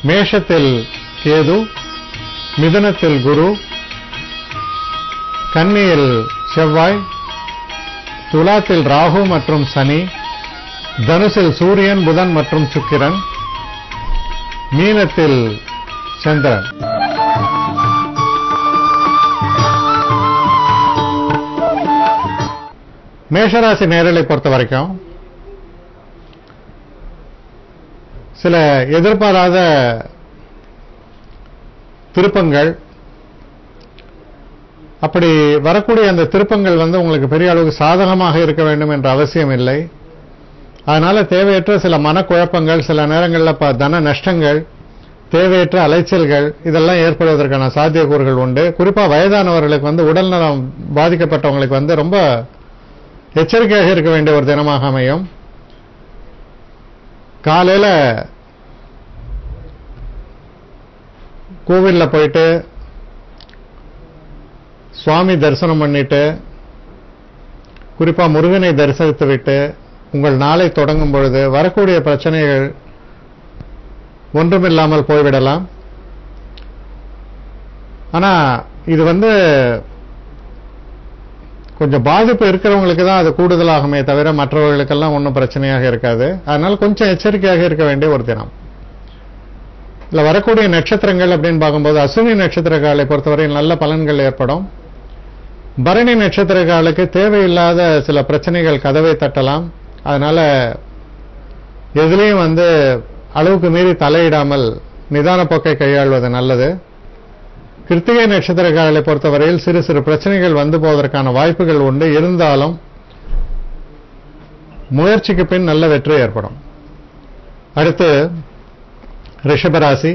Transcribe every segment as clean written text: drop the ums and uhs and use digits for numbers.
மேஷத்தில் கேது, மிதுனத்தில் குரு, கன்னியில் செவ்வாய், துலாத்தில் ராகு மற்றும் சனி, தனுசில் சூரியன், புதன் மற்றும் சுக்கிரன், மீனத்தில் சந்திரன். மேஷராசி நேரலை பொறுத்த வரைக்கும் சில எதிர்பாராத திருப்பங்கள், அப்படி வரக்கூடிய அந்த திருப்பங்கள் உங்களுக்கு பெரிய அளவுக்கு சாதகமாக இருக்க வேண்டும் என்ற அவசியம் இல்லை. அதனால தேவையற்ற சில மனக்குழப்பங்கள், சில நேரங்களில் தன நஷ்டங்கள், தேவையற்ற அலைச்சல்கள் இதெல்லாம் ஏற்படுவதற்கான சாத்தியக்கூறுகள் உண்டு. குறிப்பா வயதானவர்களுக்கு உடல்நலம் பாதிக்கப்பட்டவங்களுக்கு ரொம்ப எச்சரிக்கையாக இருக்க வேண்டிய ஒரு தினமாக அமையும். காலையில கோவில்ல போயிட்டு சுவாமி தரிசனம் பண்ணிட்டு, குறிப்பா முருகனை தரிசித்து விட்டு உங்கள் நாளை தொடங்கும் பொழுது வரக்கூடிய பிரச்சனைகள் ஒன்றுமில்லாமல் போய்விடலாம். ஆனா இது கொஞ்சம் பாதிப்பு இருக்கிறவங்களுக்கு தான் அது கூடுதலாகுமே தவிர மற்றவர்களுக்கெல்லாம் ஒன்றும் பிரச்சனையாக இருக்காது. அதனால கொஞ்சம் எச்சரிக்கையாக இருக்க வேண்டிய ஒரு தினம். இல்ல வரக்கூடிய நட்சத்திரங்கள் அப்படின்னு பார்க்கும்போது அஸ்வினி நட்சத்திரக்காலை பொறுத்தவரை நல்ல பலன்கள் ஏற்படும். பரணி நட்சத்திரக்காலுக்கு தேவையில்லாத சில பிரச்சனைகள் கதவை தட்டலாம். அதனால எதுலேயும் அளவுக்கு மீறி தலையிடாமல் நிதான போக்கை கையாள்வது நல்லது. கிருத்திகை நட்சத்திரக்காரர்களை பொறுத்தவரையில் சிறு சிறு பிரச்சனைகள் போவதற்கான வாய்ப்புகள் உண்டு. இருந்தாலும் முயற்சிக்கு பின் நல்ல வெற்றி ஏற்படும். அடுத்து ரிஷபராசி.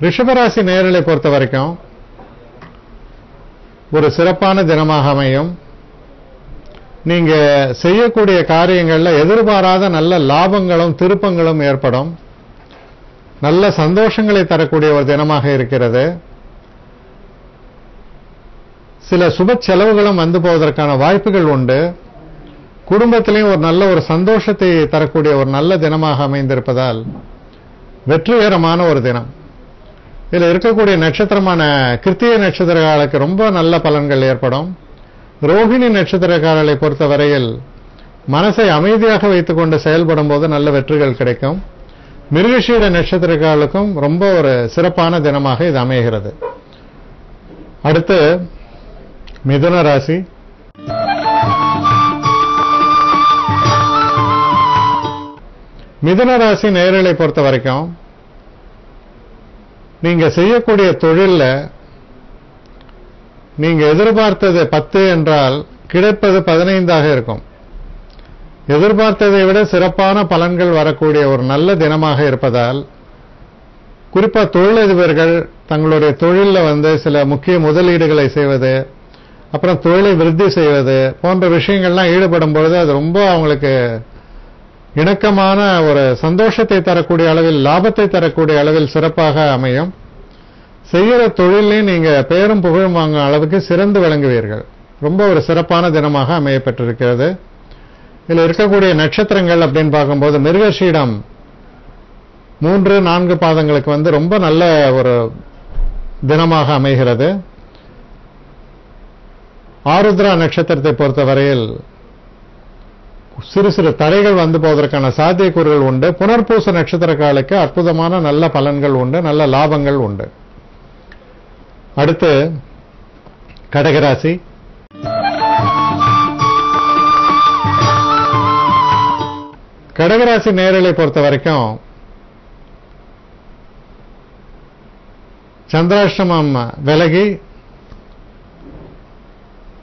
ரிஷபராசி நேயர்களை பொறுத்த வரைக்கும் ஒரு சிறப்பான தினமாக அமையும். நீங்க செய்யக்கூடிய காரியங்கள்ல எதிர்பாராத நல்ல லாபங்களும் திருப்பங்களும் ஏற்படும். நல்ல சந்தோஷங்களை தரக்கூடிய ஒரு தினமாக இருக்கிறது. சில சுப செலவுகளும் போவதற்கான வாய்ப்புகள் உண்டு. குடும்பத்திலையும் ஒரு நல்ல ஒரு சந்தோஷத்தை தரக்கூடிய ஒரு நல்ல தினமாக அமைந்திருப்பதால் வெற்றிகரமான ஒரு தினம். இதில் இருக்கக்கூடிய நட்சத்திரமான கிருத்திகை நட்சத்திரக்காரர்களுக்கு ரொம்ப நல்ல பலன்கள் ஏற்படும். ரோஹிணி நட்சத்திரக்காரர்களை பொறுத்தவரையில் மனசை அமைதியாக வைத்துக் கொண்டு செயல்படும் போது நல்ல வெற்றிகள் கிடைக்கும். மிருகசீட நட்சத்திரக்காரர்களுக்கும் ரொம்ப ஒரு சிறப்பான தினமாக இது அமைகிறது. அடுத்து மிதுன ராசி. மிதுன ராசி நேயர்களை பொறுத்த வரைக்கும் நீங்க செய்யக்கூடிய தொழில்ல நீங்க எதிர்பார்த்தது 10 என்றால் கிடைப்பது 15ஆக இருக்கும். எதிர்பார்த்ததை விட சிறப்பான பலன்கள் வரக்கூடிய ஒரு நல்ல தினமாக இருப்பதால் குறிப்பா தொழிலதிபர்கள் தங்களுடைய தொழில்ல சில முக்கிய முதலீடுகளை செய்வது, அப்புறம் தொழிலை விருத்தி செய்வது போன்ற விஷயங்கள்லாம் ஈடுபடும் பொழுது அது ரொம்ப அவங்களுக்கு இணக்கமான ஒரு சந்தோஷத்தை தரக்கூடிய அளவில், லாபத்தை தரக்கூடிய அளவில் சிறப்பாக அமையும். செய்கிற தொழிலையும் நீங்க பெயரும் புகழும் வாங்கும் அளவுக்கு சிறந்து விளங்குவீர்கள். ரொம்ப ஒரு சிறப்பான தினமாக அமையப்பட்டிருக்கிறது. இதில் இருக்கக்கூடிய நட்சத்திரங்கள் அப்படின்னு பார்க்கும்போது மிருகசீடம் 3-4 பாதங்களுக்கு ரொம்ப நல்ல ஒரு தினமாக அமைகிறது. ஆருத்ரா நட்சத்திரத்தை பொறுத்தவரையில் சிறு சிறு தடைகள் போவதற்கான சாத்தியக்கூறுகள் உண்டு. புனர்பூச நட்சத்திரக்காலுக்கு அற்புதமான நல்ல பலன்கள் உண்டு, நல்ல லாபங்கள் உண்டு. அடுத்து கடகராசி. கடகராசி நேயர்களை பொறுத்த வரைக்கும் சந்திராஷ்டமம் விலகி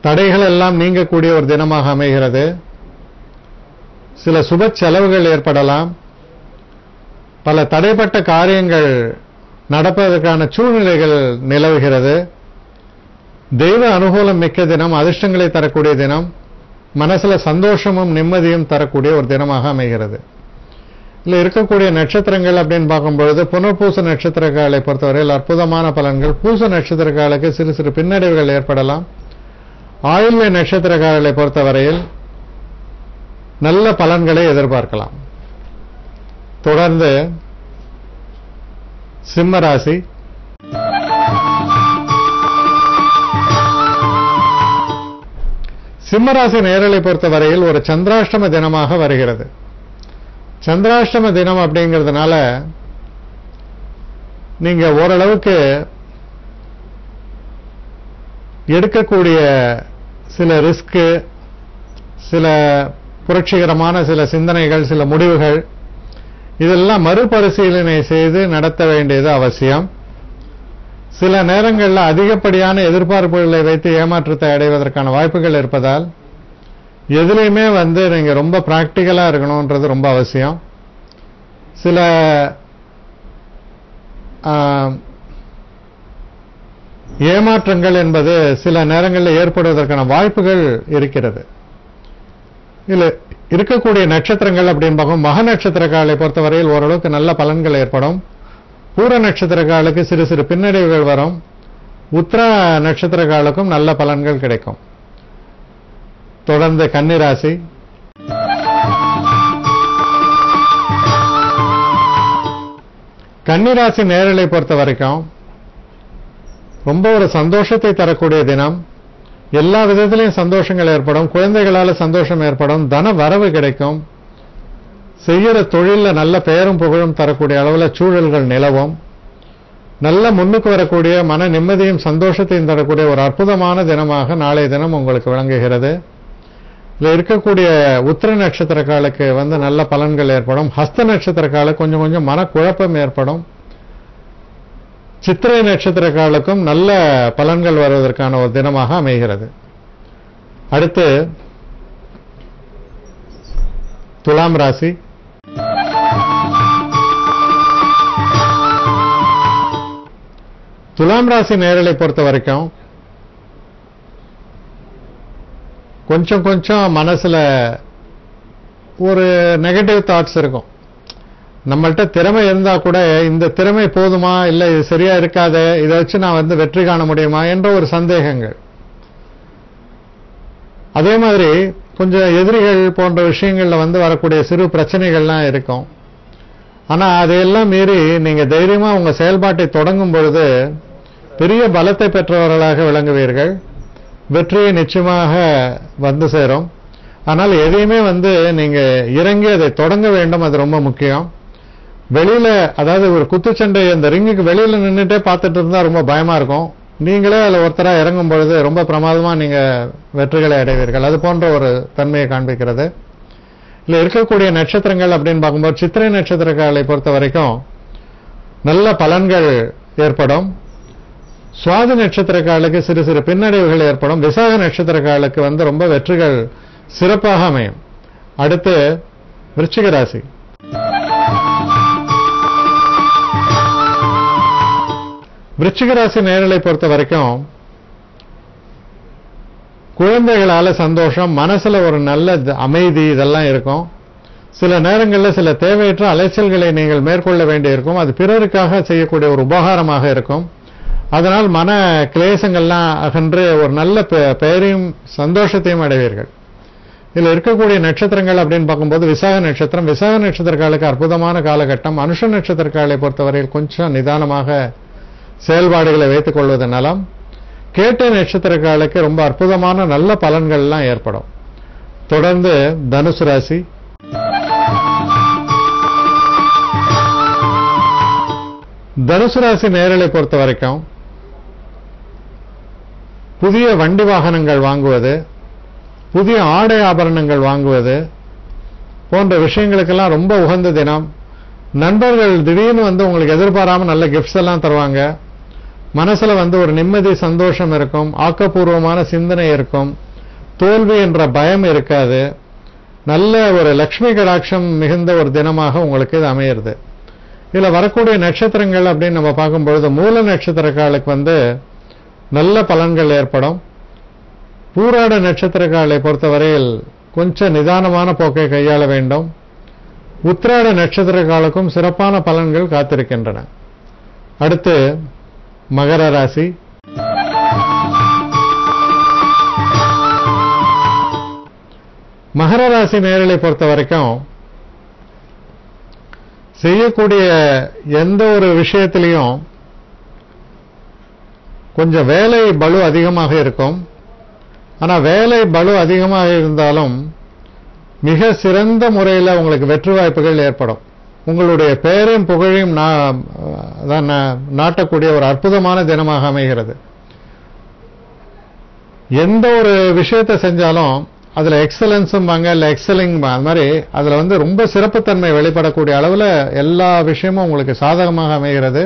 தடைகள் எல்லாம் நீங்கக்கூடிய ஒரு தினமாக அமைகிறது. சில சுப செலவுகள் ஏற்படலாம். பல தடைப்பட்ட காரியங்கள் நடப்பதற்கான சூழ்நிலைகள் நிலவுகிறது. தெய்வ அனுகூலம் மிக்க தினம், அதிர்ஷ்டங்களை தரக்கூடிய தினம், மனசுல சந்தோஷமும் நிம்மதியும் தரக்கூடிய ஒரு தினமாக அமைகிறது. இல்ல இருக்கக்கூடிய நட்சத்திரங்கள் அப்படின்னு பார்க்கும்பொழுது புனர்பூச நட்சத்திரக்காலை பொறுத்தவரையில் அற்புதமான பலன்கள். பூச நட்சத்திரக்காலுக்கு சிறு சிறு பின்னடைவுகள் ஏற்படலாம். ஆயில்ய நட்சத்திரக்காரர்களை பொறுத்தவரையில் நல்ல பலன்களை எதிர்பார்க்கலாம். தொடர்ந்து சிம்ம ராசி. சிம்மராசி நேரலை பொறுத்தவரையில் ஒரு சந்திராஷ்டம தினமாக வருகிறது. சந்திராஷ்டம தினம் அப்படிங்கிறதுனால நீங்க ஓரளவுக்கு எடுக்கக்கூடிய சில ரிஸ்க், சில புரட்சிகரமான சில சிந்தனைகள், சில முடிவுகள், இதெல்லாம் மறுபரிசீலனை செய்து நடத்த வேண்டியது அவசியம். சில நேரங்களில் அதிகப்படியான எதிர்பார்ப்புகளை வைத்து ஏமாற்றத்தை அடைவதற்கான வாய்ப்புகள் இருப்பதால் எதுலையுமே நீங்க ரொம்ப பிராக்டிகலா இருக்கணும்ன்றது ரொம்ப அவசியம். சில ஏமாற்றங்கள் என்பது சில நேரங்களில் ஏற்படுவதற்கான வாய்ப்புகள் இருக்கிறது. இதுல இருக்கக்கூடிய நட்சத்திரங்கள் அப்படின்னு பார்க்கும், மக நட்சத்திரக்காலை பொறுத்தவரையில் ஓரளவுக்கு நல்ல பலன்கள் ஏற்படும். பூர நட்சத்திரக்காலுக்கு சிறு சிறு பின்னடைவுகள் வரும். உத்திர நட்சத்திரக்காலுக்கும் நல்ல பலன்கள் கிடைக்கும். தொடர்ந்து கன்னிராசி. கன்னிராசி நேரலை பொறுத்த வரைக்கும் ரொம்ப ஒரு சந்தோஷத்தை தரக்கூடிய தினம். எல்லா விதத்திலையும் சந்தோஷங்கள் ஏற்படும். குழந்தைகளால சந்தோஷம் ஏற்படும். தன வரவு கிடைக்கும். செய்கிற தொழில நல்ல பெயரும் புகழும் தரக்கூடிய அளவில் சூழல்கள் நிலவும். நல்ல முன்னுக்கு வரக்கூடிய மன நிம்மதியும் சந்தோஷத்தையும் தரக்கூடிய ஒரு அற்புதமான தினமாக நாளைய தினம் உங்களுக்கு விளங்குகிறது. இதுல இருக்கக்கூடிய உத்திர நட்சத்திரக்காலுக்கு நல்ல பலன்கள் ஏற்படும். ஹஸ்த நட்சத்திரக்காலுக்கு கொஞ்சம் கொஞ்சம் மனக்குழப்பம் ஏற்படும். சித்திரை நட்சத்திரக்காலுக்கும் நல்ல பலன்கள் வருவதற்கான ஒரு தினமாக அமைகிறது. அடுத்து துலாம் ராசி. துலாம் ராசி நேரலை பொறுத்த வரைக்கும் கொஞ்சம் கொஞ்சம் மனசுல ஒரு நெகட்டிவ் தாட்ஸ் இருக்கும். நம்மள்ட்ட திறமை இருந்தா கூட இந்த திறமை போதுமா, இல்ல இது சரியா இருக்காது, இதை வச்சு நான் வெற்றி காண முடியுமா என்ற ஒரு சந்தேகங்கள். அதே மாதிரி கொஞ்சம் எதிரிகள் போன்ற விஷயங்கள்ல வரக்கூடிய சிறு பிரச்சனைகள்லாம் இருக்கும். ஆனா அதையெல்லாம் மீறி நீங்க தைரியமா உங்க செயல்பாட்டை தொடங்கும் பொழுது பெரிய பலத்தை பெற்றவர்களாக விளங்குவீர்கள். வெற்றியை நிச்சயமாக சேரும். ஆனால் எதையுமே நீங்க இறங்கி அதை தொடங்க வேண்டும். அது ரொம்ப முக்கியம். வெளியில அதாவது ஒரு குத்துச்சண்டை அந்த ரிங்குக்கு வெளியில நின்றுட்டே பார்த்துட்டு இருந்தா ரொம்ப பயமா இருக்கும். நீங்களே அதுல ஒருத்தரா இறங்கும் பொழுது ரொம்ப பிரமாதமா நீங்க வெற்றிகளை அடைவீர்கள். அது போன்ற ஒரு தன்மையை காண்பிக்கிறது. இல்ல இருக்கக்கூடிய நட்சத்திரங்கள் அப்படின்னு பார்க்கும்போது சித்திரை நட்சத்திரக்காலை பொறுத்த வரைக்கும் நல்ல பலன்கள் ஏற்படும். சுவாதி நட்சத்திரக்காலுக்கு சிறு சிறு பின்னடைவுகள் ஏற்படும். விசாக நட்சத்திரக்காலுக்கு ரொம்ப வெற்றிகள் சிறப்பாக அமையும். அடுத்து விருச்சிக ராசி. விருச்சிக ராசி நேரலை பொறுத்த வரைக்கும் குழந்தைகளால சந்தோஷம், மனசுல ஒரு நல்ல அமைதி இதெல்லாம் இருக்கும். சில நேரங்களில் சில தேவையற்ற அலைச்சல்களை நீங்கள் மேற்கொள்ள வேண்டியிருக்கும். அது பிறருக்காக செய்யக்கூடிய ஒரு உபகாரமாக இருக்கும். அதனால் மன கிளேசங்கள்லாம் அகன்று ஒரு நல்ல பெயரையும் சந்தோஷத்தையும் அடைவீர்கள். இதுல இருக்கக்கூடிய நட்சத்திரங்கள் அப்படின்னு பார்க்கும்போது விசாக நட்சத்திரம். விசாக நட்சத்திரக்காலுக்கு அற்புதமான காலகட்டம். அனுஷ நட்சத்திரக்காலை பொறுத்தவரையில் கொஞ்சம் நிதானமாக செயல்பாடுகளை வைத்துக் கொள்வது நலம். கேட்டை நட்சத்திரக்காலுக்கு ரொம்ப அற்புதமான நல்ல பலன்கள்லாம் ஏற்படும். தொடர்ந்து தனுசு ராசி. தனுசு ராசி நேரலை பொறுத்த வரைக்கும் புதிய வண்டி வாகனங்கள் வாங்குவது, புதிய ஆடை ஆபரணங்கள் வாங்குவது போன்ற விஷயங்களுக்கெல்லாம் ரொம்ப உகந்த தினம். நண்பர்கள் திடீர்னு உங்களுக்கு எதிர்பாராம நல்ல கிஃப்ட்ஸ் எல்லாம் தருவாங்க. மனசுல ஒரு நிம்மதி சந்தோஷம் இருக்கும். ஆக்கப்பூர்வமான சிந்தனை இருக்கும். தோல்வி என்ற பயம் இருக்காது. நல்ல ஒரு லட்சுமி கடாட்சம் மிகுந்த ஒரு தினமாக உங்களுக்கு இது அமையிறது. இதுல வரக்கூடிய நட்சத்திரங்கள் அப்படின்னு நம்ம பார்க்கும்பொழுது மூல நட்சத்திரக்காலுக்கு நல்ல பலன்கள் ஏற்படும். பூராட நட்சத்திரக்காலை பொறுத்தவரையில் கொஞ்சம் நிதானமான போக்கை கையாள வேண்டும். உத்திராட நட்சத்திரக்காலுக்கும் சிறப்பான பலன்கள் காத்திருக்கின்றன. அடுத்து மகர ராசி. மகர ராசி நேயர்களை பொறுத்த வரைக்கும் செய்யக்கூடிய எந்த ஒரு விஷயத்திலையும் கொஞ்சம் வேலை பளு அதிகமாக இருக்கும். ஆனா வேலை பளு அதிகமாக இருந்தாலும் மிக சிறந்த முறையில் உங்களுக்கு வெற்றி வாய்ப்புகள் ஏற்படும். உங்களுடைய பெயரையும் புகழையும் நாட்டக்கூடிய ஒரு அற்புதமான தினமாக அமைகிறது. எந்த ஒரு விஷயத்தை செஞ்சாலும் அதுல எக்ஸலன்ஸும் வாங்க இல்ல எக்ஸலிங் அது மாதிரி அதுல ரொம்ப சிறப்புத்தன்மை வெளிப்படக்கூடிய அளவுல எல்லா விஷயமும் உங்களுக்கு சாதகமாக அமைகிறது.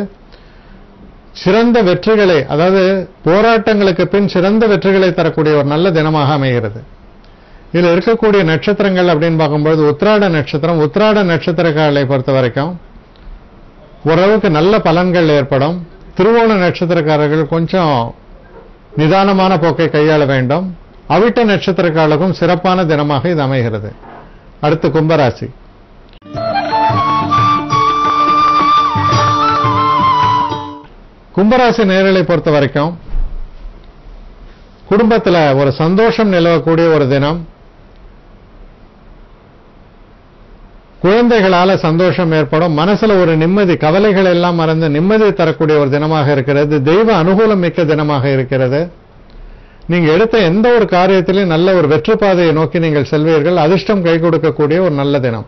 சிறந்த வெற்றிகளை, அதாவது போராட்டங்களுக்கு பின் சிறந்த வெற்றிகளை தரக்கூடிய ஒரு நல்ல தினமாக அமைகிறது. இதுல இருக்கக்கூடிய நட்சத்திரங்கள் அப்படின்னு பார்க்கும்போது உத்திராட நட்சத்திரம், உத்திராட நட்சத்திரக்காரர்களை பொறுத்த வரைக்கும் ஓரளவுக்கு நல்ல பலன்கள் ஏற்படும். திருவோண நட்சத்திரக்காரர்கள் கொஞ்சம் நிதானமான போக்கை கையாள வேண்டும். அவிட்ட நட்சத்திரக்காரர்களுக்கும் சிறப்பான தினமாக இது அமைகிறது. அடுத்து கும்பராசி. கும்பராசி நேயர்களை பொறுத்த வரைக்கும் குடும்பத்தில் ஒரு சந்தோஷம் நிலவக்கூடிய ஒரு தினம். குழந்தைகளால சந்தோஷம் ஏற்படும். மனசுல ஒரு நிம்மதி, கவலைகள் எல்லாம் மறந்து நிம்மதி தரக்கூடிய ஒரு தினமாக இருக்கிறது. தெய்வ அனுகூலம் மிக்க தினமாக இருக்கிறது. நீங்க எடுத்த எந்த ஒரு காரியத்திலும் நல்ல ஒரு வெற்றி பாதையை நோக்கி நீங்கள் செல்வீர்கள். அதிர்ஷ்டம் கை கொடுக்கக்கூடிய ஒரு நல்ல தினம்.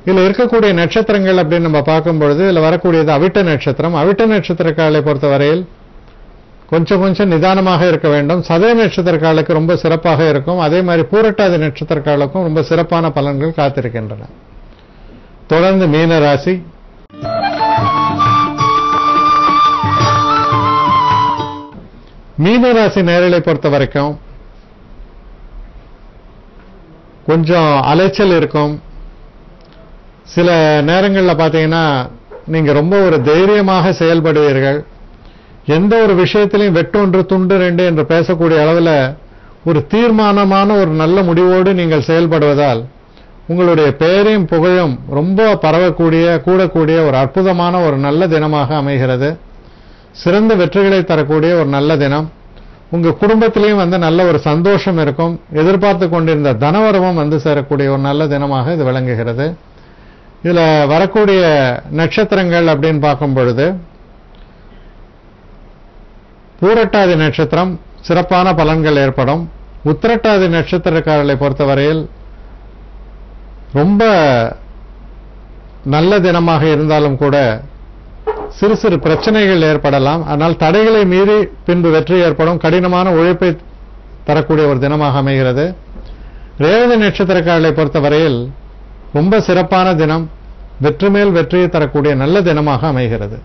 இதுல இருக்கக்கூடிய நட்சத்திரங்கள் அப்படின்னு நம்ம பார்க்கும்பொழுது இதுல வரக்கூடியது அவிட்ட நட்சத்திரம். அவிட்ட நட்சத்திரக்காரர்களை பொறுத்தவரையில் கொஞ்சம் நிதானமாக இருக்க வேண்டும். சதய நட்சத்திரக்காரர்களுக்கு ரொம்ப சிறப்பாக இருக்கும். அதே மாதிரி பூரட்டாதி நட்சத்திரக்காரர்களுக்கும் ரொம்ப சிறப்பான பலன்கள் காத்திருக்கின்றன. தொடர்ந்து மீன ராசி. மீன ராசி நேயர்களை பொறுத்த வரைக்கும் கொஞ்சம் அலைச்சல் இருக்கும். சில நேரங்களில் பார்த்தீங்கன்னா நீங்க ரொம்ப ஒரு தைரியமாக செயல்படுவீர்கள். எந்த ஒரு விஷயத்திலையும் வெட்டொன்று துண்டு ரெண்டு என்று பேசக்கூடிய அளவில் ஒரு தீர்மானமான ஒரு நல்ல முடிவோடு நீங்கள் செயல்படுவதால் உங்களுடைய பெயரையும் புகழும் ரொம்ப கூடக்கூடிய ஒரு அற்புதமான ஒரு நல்ல தினமாக அமைகிறது. சிறந்த வெற்றிகளை தரக்கூடிய ஒரு நல்ல தினம். உங்க குடும்பத்திலையும் நல்ல ஒரு சந்தோஷம் இருக்கும். எதிர்பார்த்து கொண்டிருந்த தனவரமும் சேரக்கூடிய ஒரு நல்ல தினமாக இது விளங்குகிறது. இதுல வரக்கூடிய நட்சத்திரங்கள் அப்படின்னு பார்க்கும் பொழுது பூரட்டாதி நட்சத்திரம் சிறப்பான பலன்கள் ஏற்படும். உத்திரட்டாதி நட்சத்திரக்காரர்களை பொறுத்தவரையில் ரொம்ப நல்ல தினமாக இருந்தாலும் கூட சிறு சிறு பிரச்சனைகள் ஏற்படலாம். ஆனால் தடைகளை மீறி பின்பு வெற்றி ஏற்படும். கடினமான உழைப்பை தரக்கூடிய ஒரு தினமாக அமைகிறது. ரேவதி நட்சத்திரக்காரர்களை பொறுத்தவரையில் ரொம்ப சிறப்பான தினம். வெற்றி மேல் வெற்றியை தரக்கூடிய நல்ல தினமாக அமைகிறது.